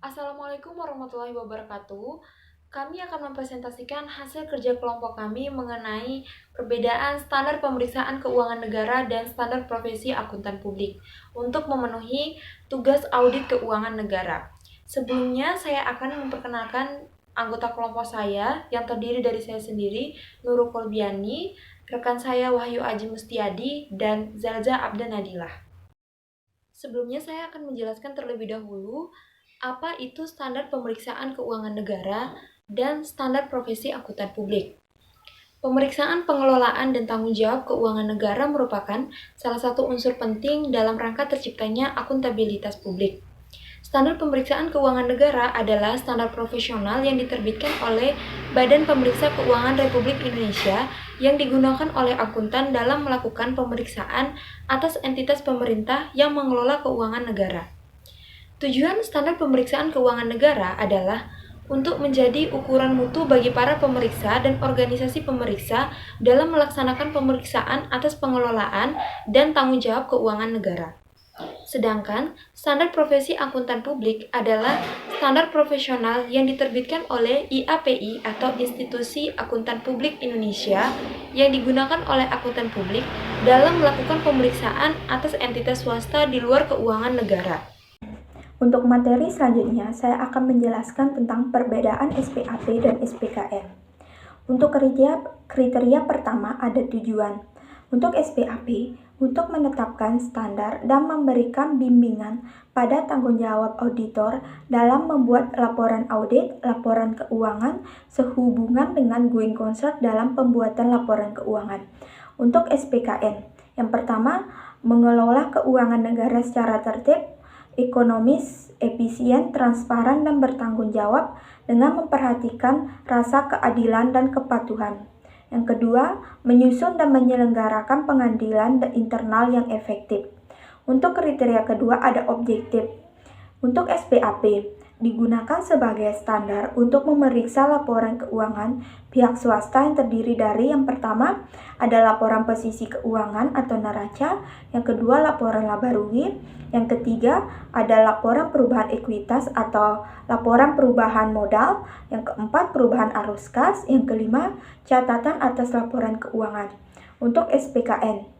Assalamualaikum warahmatullahi wabarakatuh. Kami akan mempresentasikan hasil kerja kelompok kami mengenai perbedaan standar pemeriksaan keuangan negara dan standar profesi akuntan publik untuk memenuhi tugas audit keuangan negara. Sebelumnya, saya akan memperkenalkan anggota kelompok saya yang terdiri dari saya sendiri, Nurul Kolbiani, rekan saya Wahyu Aji Mustiadi, dan Zalza Abda Nadilah. Sebelumnya saya akan menjelaskan terlebih dahulu apa itu standar pemeriksaan keuangan negara dan standar profesi akuntan publik. Pemeriksaan pengelolaan dan tanggung jawab keuangan negara merupakan salah satu unsur penting dalam rangka terciptanya akuntabilitas publik. Standar pemeriksaan keuangan negara adalah standar profesional yang diterbitkan oleh Badan Pemeriksa Keuangan Republik Indonesia yang digunakan oleh akuntan dalam melakukan pemeriksaan atas entitas pemerintah yang mengelola keuangan negara. Tujuan standar pemeriksaan keuangan negara adalah untuk menjadi ukuran mutu bagi para pemeriksa dan organisasi pemeriksa dalam melaksanakan pemeriksaan atas pengelolaan dan tanggung jawab keuangan negara. Sedangkan standar profesi akuntan publik adalah standar profesional yang diterbitkan oleh IAPI atau Institusi Akuntan Publik Indonesia yang digunakan oleh akuntan publik dalam melakukan pemeriksaan atas entitas swasta di luar keuangan negara. Untuk materi selanjutnya, saya akan menjelaskan tentang perbedaan SPAP dan SPKN. Untuk kriteria pertama ada tujuan. Untuk SPAP, untuk menetapkan standar dan memberikan bimbingan pada tanggung jawab auditor dalam membuat laporan audit, laporan keuangan, sehubungan dengan going concern dalam pembuatan laporan keuangan. Untuk SPKN, yang pertama, mengelola keuangan negara secara tertib, ekonomis, efisien, transparan, dan bertanggung jawab dengan memperhatikan rasa keadilan dan kepatuhan. Yang kedua, menyusun dan menyelenggarakan pengadilan internal yang efektif. Untuk kriteria kedua ada objektif. Untuk SPAP, digunakan sebagai standar untuk memeriksa laporan keuangan pihak swasta yang terdiri dari yang pertama ada laporan posisi keuangan atau neraca, yang kedua laporan laba rugi, yang ketiga ada laporan perubahan ekuitas atau laporan perubahan modal, yang keempat perubahan arus kas, yang kelima catatan atas laporan keuangan. Untuk SPKN,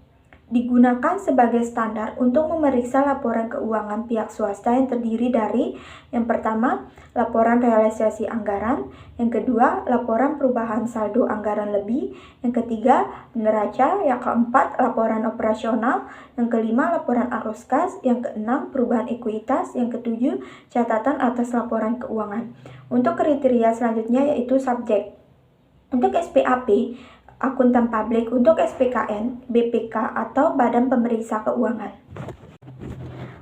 digunakan sebagai standar untuk memeriksa laporan keuangan pihak swasta yang terdiri dari yang pertama, laporan realisasi anggaran, yang kedua, laporan perubahan saldo anggaran lebih, yang ketiga, neraca, yang keempat, laporan operasional, yang kelima, laporan arus kas, yang keenam, perubahan ekuitas, yang ketujuh, catatan atas laporan keuangan. Untuk kriteria selanjutnya yaitu subjek. Untuk SPAP, akuntan publik, untuk SPKN, BPK atau Badan Pemeriksa Keuangan.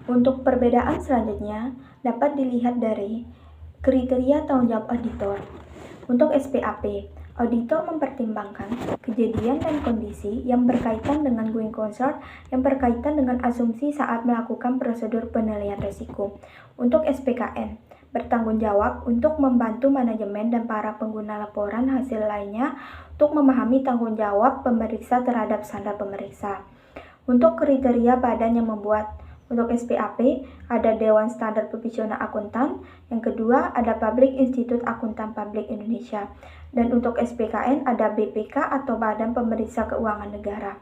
Untuk perbedaan selanjutnya dapat dilihat dari kriteria tanggung jawab auditor. Untuk SPAP, auditor mempertimbangkan kejadian dan kondisi yang berkaitan dengan going concern yang berkaitan dengan asumsi saat melakukan prosedur penilaian risiko. Untuk SPKN, bertanggung jawab untuk membantu manajemen dan para pengguna laporan hasil lainnya untuk memahami tanggung jawab pemeriksa terhadap standar pemeriksa. Untuk kriteria badan yang membuat, untuk SPAP ada Dewan Standar Profesional Akuntan, yang kedua ada Public Institute Akuntan Publik Indonesia, dan untuk SPKN ada BPK atau Badan Pemeriksa Keuangan Negara.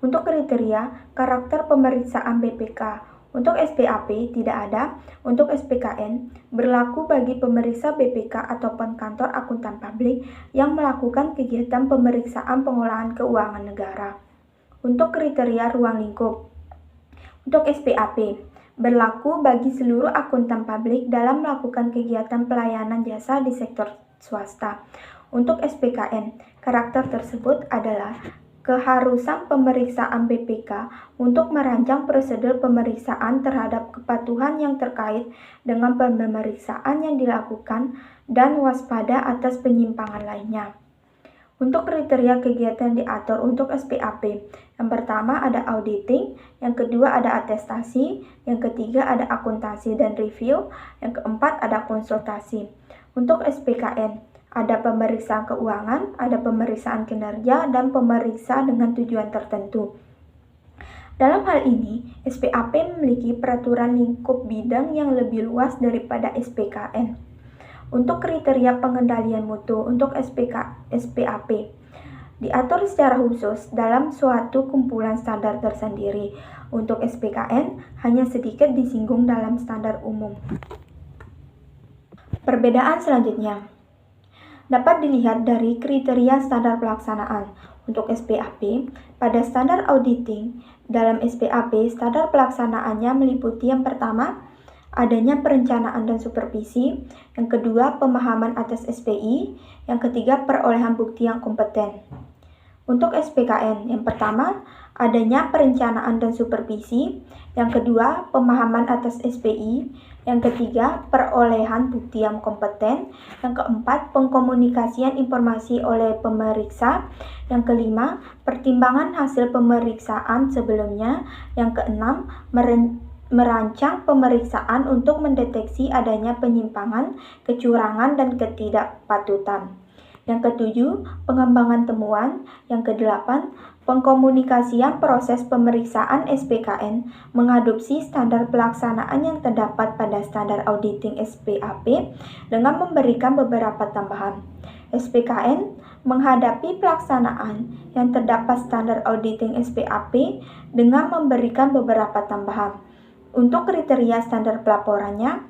Untuk kriteria karakter pemeriksaan BPK, untuk SPAP tidak ada, untuk SPKN berlaku bagi pemeriksa BPK ataupun kantor akuntan publik yang melakukan kegiatan pemeriksaan pengolahan keuangan negara. Untuk kriteria ruang lingkup, untuk SPAP berlaku bagi seluruh akuntan publik dalam melakukan kegiatan pelayanan jasa di sektor swasta. Untuk SPKN, karakter tersebut adalah keharusan pemeriksaan BPK untuk merancang prosedur pemeriksaan terhadap kepatuhan yang terkait dengan pemeriksaan yang dilakukan dan waspada atas penyimpangan lainnya. Untuk kriteria kegiatan diatur untuk SPAP, yang pertama ada auditing, yang kedua ada atestasi, yang ketiga ada akuntansi dan review, yang keempat ada konsultasi. Untuk SPKN, ada pemeriksaan keuangan, ada pemeriksaan kinerja, dan pemeriksa dengan tujuan tertentu. Dalam hal ini, SPAP memiliki peraturan lingkup bidang yang lebih luas daripada SPKN. Untuk kriteria pengendalian mutu untuk SPAP diatur secara khusus dalam suatu kumpulan standar tersendiri. Untuk SPKN hanya sedikit disinggung dalam standar umum. Perbedaan selanjutnya dapat dilihat dari kriteria standar pelaksanaan. Untuk SPAP, pada standar auditing, dalam SPAP, standar pelaksanaannya meliputi yang pertama, adanya perencanaan dan supervisi, yang kedua, pemahaman atas SPI, yang ketiga, perolehan bukti yang kompeten. Untuk SPKN, yang pertama, adanya perencanaan dan supervisi, yang kedua, pemahaman atas SPI, yang ketiga, perolehan bukti yang kompeten, yang keempat, pengkomunikasian informasi oleh pemeriksa, yang kelima, pertimbangan hasil pemeriksaan sebelumnya, yang keenam, merancang pemeriksaan untuk mendeteksi adanya penyimpangan, kecurangan, dan ketidakpatutan. Yang ketujuh, pengembangan temuan. Yang kedelapan, pengkomunikasian proses pemeriksaan SPKN mengadopsi standar pelaksanaan yang terdapat pada standar auditing SPAP dengan memberikan beberapa tambahan. SPKN menghadapi pelaksanaan yang terdapat standar auditing SPAP dengan memberikan beberapa tambahan. Untuk kriteria standar pelaporannya,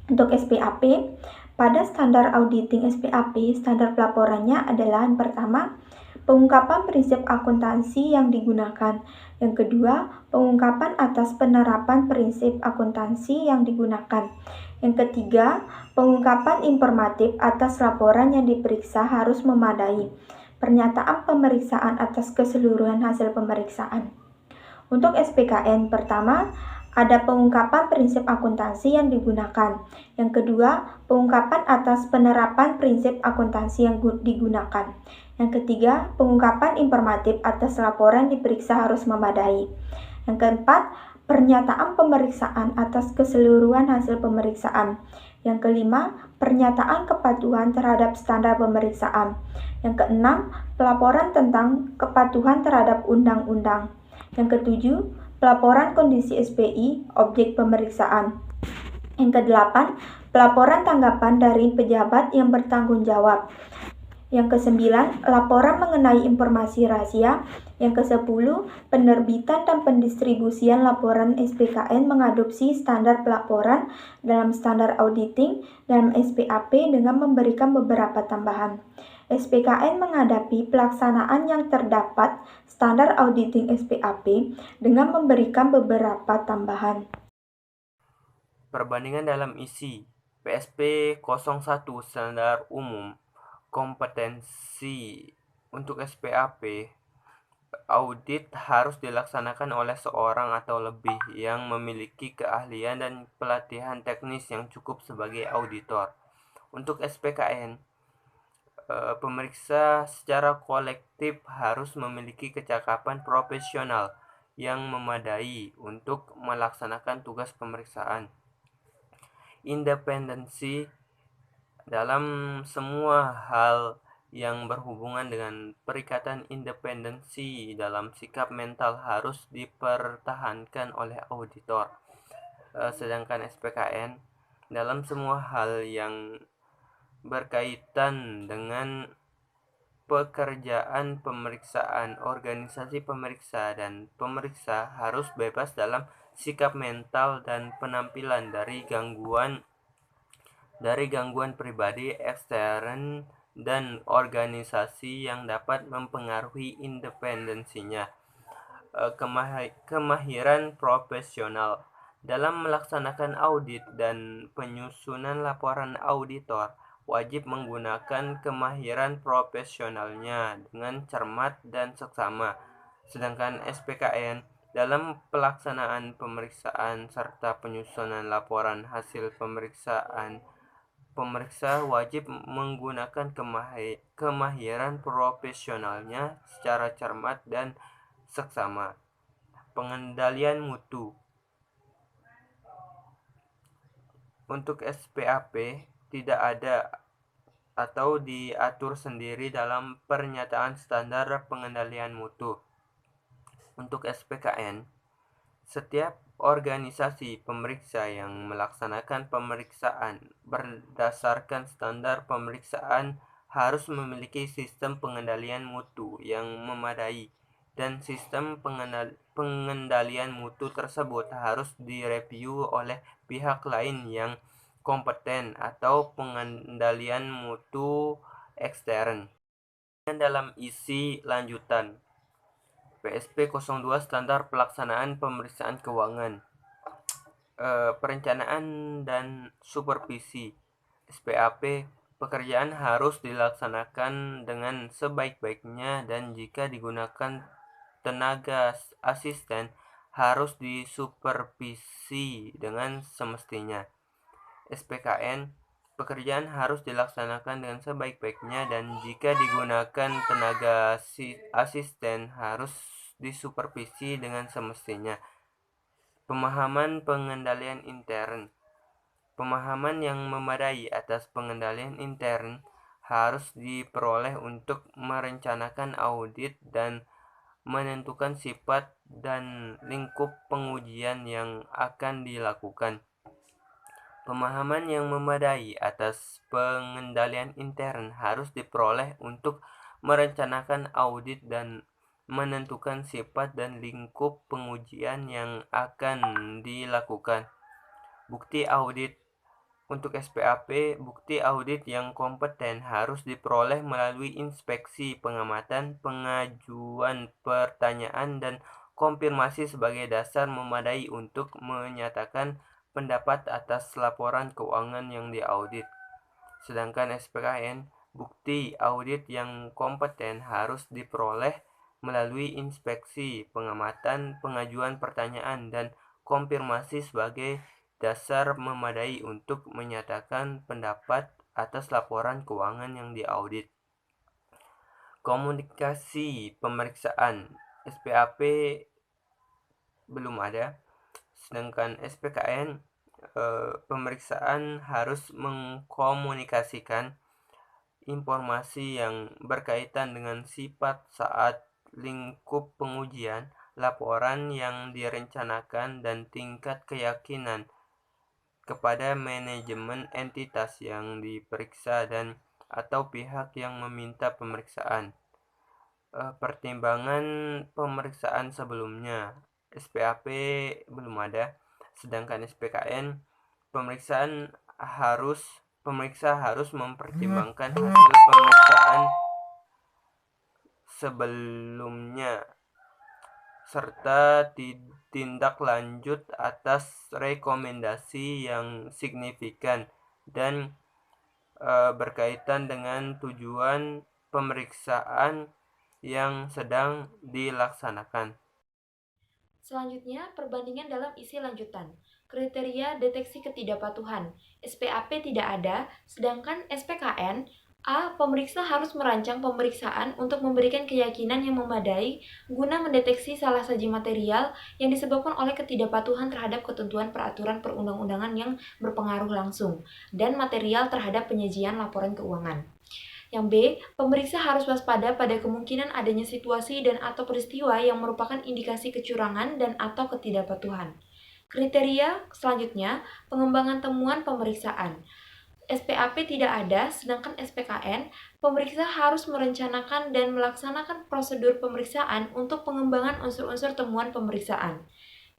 untuk SPAP, pada standar auditing SPAP, standar pelaporannya adalah yang pertama, pengungkapan prinsip akuntansi yang digunakan. Yang kedua, pengungkapan atas penerapan prinsip akuntansi yang digunakan. Yang ketiga, pengungkapan informatif atas laporan yang diperiksa harus memadai. Pernyataan pemeriksaan atas keseluruhan hasil pemeriksaan. Untuk SPKN, pertama, ada pengungkapan prinsip akuntansi yang digunakan. Yang kedua, pengungkapan atas penerapan prinsip akuntansi yang digunakan. Yang ketiga, pengungkapan informatif atas laporan diperiksa harus memadai. Yang keempat, pernyataan pemeriksaan atas keseluruhan hasil pemeriksaan. Yang kelima, pernyataan kepatuhan terhadap standar pemeriksaan. Yang keenam, pelaporan tentang kepatuhan terhadap undang-undang. Yang ketujuh, pelaporan kondisi SPI, objek pemeriksaan. Yang kedelapan, pelaporan tanggapan dari pejabat yang bertanggung jawab. Yang kesembilan, laporan mengenai informasi rahasia. Yang kesepuluh, penerbitan dan pendistribusian laporan SPKN mengadopsi standar pelaporan dalam standar auditing dalam SPAP dengan memberikan beberapa tambahan. SPKN menghadapi pelaksanaan yang terdapat standar auditing SPAP dengan memberikan beberapa tambahan. Perbandingan dalam isi PSP 01 standar umum kompetensi untuk SPAP, audit harus dilaksanakan oleh seorang atau lebih yang memiliki keahlian dan pelatihan teknis yang cukup sebagai auditor. Untuk SPKN, pemeriksa secara kolektif harus memiliki kecakapan profesional yang memadai untuk melaksanakan tugas pemeriksaan. Independensi dalam semua hal yang berhubungan dengan perikatan independensi dalam sikap mental harus dipertahankan oleh auditor. Sedangkan SPKN dalam semua hal yang berkaitan dengan pekerjaan pemeriksaan, organisasi pemeriksa dan pemeriksa harus bebas dalam sikap mental dan penampilan dari gangguan pribadi, ekstern, dan organisasi yang dapat mempengaruhi independensinya. Kemahiran profesional dalam melaksanakan audit dan penyusunan laporan auditor wajib menggunakan kemahiran profesionalnya dengan cermat dan seksama. Sedangkan SPKN dalam pelaksanaan pemeriksaan serta penyusunan laporan hasil pemeriksaan, pemeriksa wajib menggunakan kemahiran profesionalnya secara cermat dan seksama. Pengendalian mutu untuk SPAP tidak ada atau diatur sendiri dalam pernyataan standar pengendalian mutu. Untuk SPKN, setiap organisasi pemeriksa yang melaksanakan pemeriksaan berdasarkan standar pemeriksaan harus memiliki sistem pengendalian mutu yang memadai, dan sistem pengendalian mutu tersebut harus direview oleh pihak lain yang kompeten atau pengendalian mutu ekstern. Dalam isi lanjutan PSP 02 Standar Pelaksanaan Pemeriksaan Keuangan, perencanaan dan supervisi SPAP, pekerjaan harus dilaksanakan dengan sebaik-baiknya, dan jika digunakan tenaga asisten harus disupervisi dengan semestinya. SPKN, pekerjaan harus dilaksanakan dengan sebaik-baiknya, dan jika digunakan tenaga asisten harus disupervisi dengan semestinya. Pemahaman pengendalian intern. Pemahaman yang memadai atas pengendalian intern harus diperoleh untuk merencanakan audit dan menentukan sifat dan lingkup pengujian yang akan dilakukan. Pemahaman yang memadai atas pengendalian intern harus diperoleh untuk merencanakan audit dan menentukan sifat dan lingkup pengujian yang akan dilakukan. Bukti audit. Untuk SPAP, bukti audit yang kompeten harus diperoleh melalui inspeksi, pengamatan, pengajuan pertanyaan, dan konfirmasi sebagai dasar memadai untuk menyatakan pendapat atas laporan keuangan yang diaudit. Sedangkan SPKN, bukti audit yang kompeten harus diperoleh melalui inspeksi, pengamatan, pengajuan pertanyaan, dan konfirmasi sebagai dasar memadai untuk menyatakan pendapat atas laporan keuangan yang diaudit. Komunikasi pemeriksaan SPAP belum ada, sedangkan SPKN pemeriksaan harus mengkomunikasikan informasi yang berkaitan dengan sifat saat lingkup pengujian, laporan yang direncanakan, dan tingkat keyakinan kepada manajemen entitas yang diperiksa dan atau pihak yang meminta pemeriksaan. Pertimbangan pemeriksaan sebelumnya, SPAP belum ada, sedangkan SPKN pemeriksa harus mempertimbangkan hasil pemeriksaan sebelumnya serta tindak lanjut atas rekomendasi yang signifikan dan berkaitan dengan tujuan pemeriksaan yang sedang dilaksanakan. Selanjutnya, perbandingan dalam isi lanjutan. Kriteria deteksi ketidakpatuhan. SPAP tidak ada, sedangkan SPKN A. Pemeriksa harus merancang pemeriksaan untuk memberikan keyakinan yang memadai guna mendeteksi salah saji material yang disebabkan oleh ketidakpatuhan terhadap ketentuan peraturan perundang-undangan yang berpengaruh langsung, dan material terhadap penyajian laporan keuangan. Yang B, pemeriksa harus waspada pada kemungkinan adanya situasi dan atau peristiwa yang merupakan indikasi kecurangan dan atau ketidakpatuhan. Kriteria selanjutnya, pengembangan temuan pemeriksaan. SPAP tidak ada, sedangkan SPKN, pemeriksa harus merencanakan dan melaksanakan prosedur pemeriksaan untuk pengembangan unsur-unsur temuan pemeriksaan.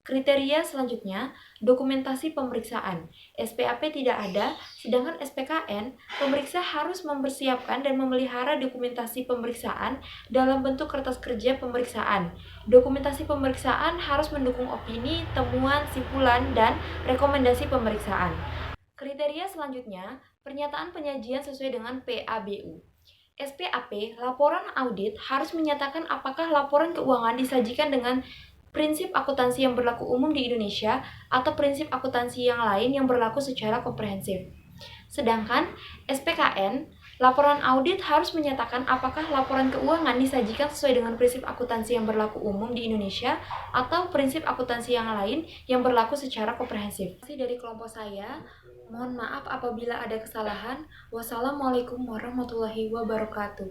Kriteria selanjutnya, dokumentasi pemeriksaan. SPAP tidak ada, sedangkan SPKN, pemeriksa harus mempersiapkan dan memelihara dokumentasi pemeriksaan dalam bentuk kertas kerja pemeriksaan. Dokumentasi pemeriksaan harus mendukung opini, temuan, simpulan, dan rekomendasi pemeriksaan. Kriteria selanjutnya, pernyataan penyajian sesuai dengan PABU. SPAP, laporan audit harus menyatakan apakah laporan keuangan disajikan dengan prinsip akuntansi yang berlaku umum di Indonesia atau prinsip akuntansi yang lain yang berlaku secara komprehensif. Sedangkan SPKN, laporan audit harus menyatakan apakah laporan keuangan disajikan sesuai dengan prinsip akuntansi yang berlaku umum di Indonesia atau prinsip akuntansi yang lain yang berlaku secara komprehensif. Dari kelompok saya, mohon maaf apabila ada kesalahan. Wassalamualaikum warahmatullahi wabarakatuh.